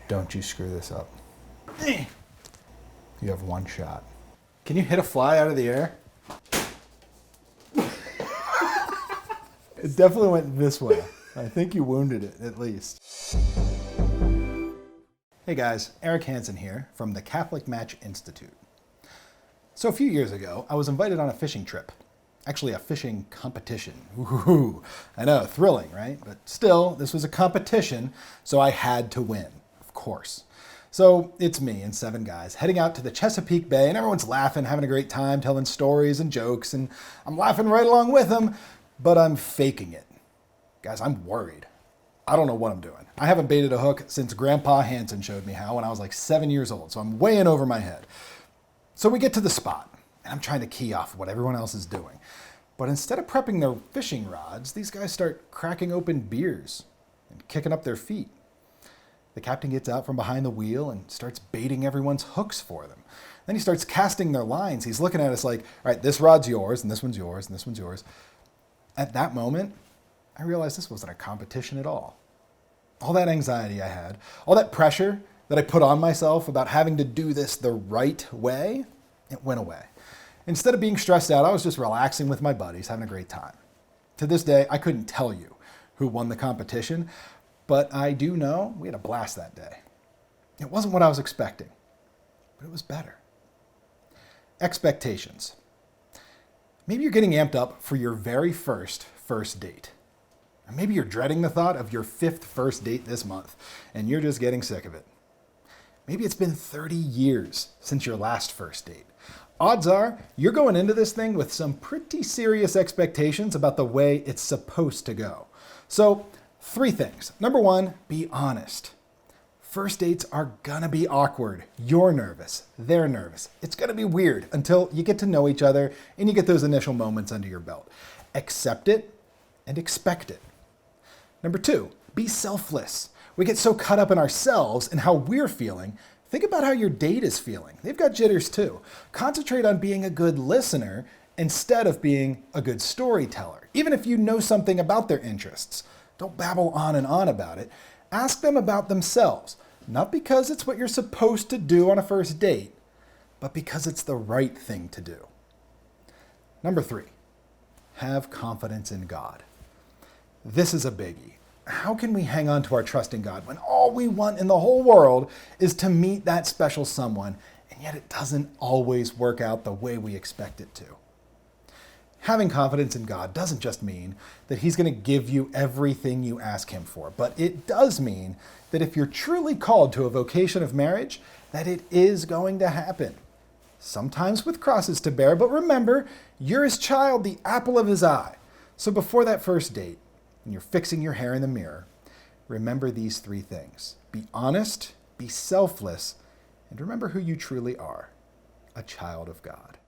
Don't you screw this up. You have one shot. Can you hit a fly out of the air? It definitely went this way. I think you wounded it, at least. Hey guys, Eric Hansen here from the Catholic Match Institute. So a few years ago, I was invited on a fishing trip. Actually, a fishing competition. Ooh, I know, thrilling, right? But still, this was a competition, so I had to win, of course. So it's me and 7 guys heading out to the Chesapeake Bay, and everyone's laughing, having a great time, telling stories and jokes, and I'm laughing right along with them, but I'm faking it. Guys, I'm worried. I don't know what I'm doing. I haven't baited a hook since Grandpa Hansen showed me how when I was like 7 years old, so I'm way in over my head. So we get to the spot, and I'm trying to key off what everyone else is doing. But instead of prepping their fishing rods, these guys start cracking open beers and kicking up their feet. The captain gets out from behind the wheel and starts baiting everyone's hooks for them. Then he starts casting their lines. He's looking at us like, all right, this rod's yours, and this one's yours, and this one's yours. At that moment, I realized this wasn't a competition at all. All that anxiety I had, all that pressure that I put on myself about having to do this the right way, it went away. Instead of being stressed out, I was just relaxing with my buddies, having a great time. To this day, I couldn't tell you who won the competition, but I do know we had a blast that day. It wasn't what I was expecting, but it was better. Expectations. Maybe you're getting amped up for your very first date. Or maybe you're dreading the thought of your 5th first date this month, and you're just getting sick of it. Maybe it's been 30 years since your last first date. Odds are you're going into this thing with some pretty serious expectations about the way it's supposed to go. So, 3 things. Number 1, be honest. First dates are gonna be awkward. You're nervous, they're nervous. It's gonna be weird until you get to know each other and you get those initial moments under your belt. Accept it and expect it. Number 2, be selfless. We get so caught up in ourselves and how we're feeling. Think about how your date is feeling. They've got jitters too. Concentrate on being a good listener instead of being a good storyteller. Even if you know something about their interests, don't babble on and on about it. Ask them about themselves, not because it's what you're supposed to do on a first date, but because it's the right thing to do. Number 3, have confidence in God. This is a biggie. How can we hang on to our trust in God when all we want in the whole world is to meet that special someone, and yet it doesn't always work out the way we expect it to? Having confidence in God doesn't just mean that He's going to give you everything you ask Him for, but it does mean that if you're truly called to a vocation of marriage, that it is going to happen. Sometimes with crosses to bear, but remember, you're His child, the apple of His eye. So before that first date, when you're fixing your hair in the mirror, remember these 3 things. Be honest, be selfless, and remember who you truly are, a child of God.